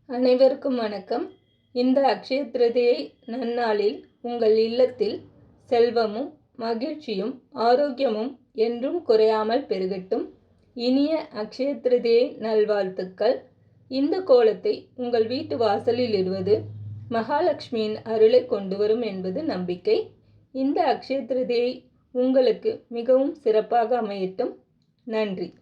அனைவருக்கும் வணக்கம். இந்த அக்ஷய திருதியை நன்னாளில் உங்கள் இல்லத்தில் செல்வமும் மகிழ்ச்சியும் ஆரோக்கியமும் என்றும் குறையாமல் பெருகட்டும். இனிய அக்ஷய திருதியை நல்வாழ்த்துக்கள். இந்த கோலத்தை உங்கள் வீட்டு வாசலில் இடுவது மகாலட்சுமியின் அருளை கொண்டு வரும் என்பது நம்பிக்கை. இந்த அக்ஷய திருதியை உங்களுக்கு மிகவும் சிறப்பாக அமையட்டும். நன்றி.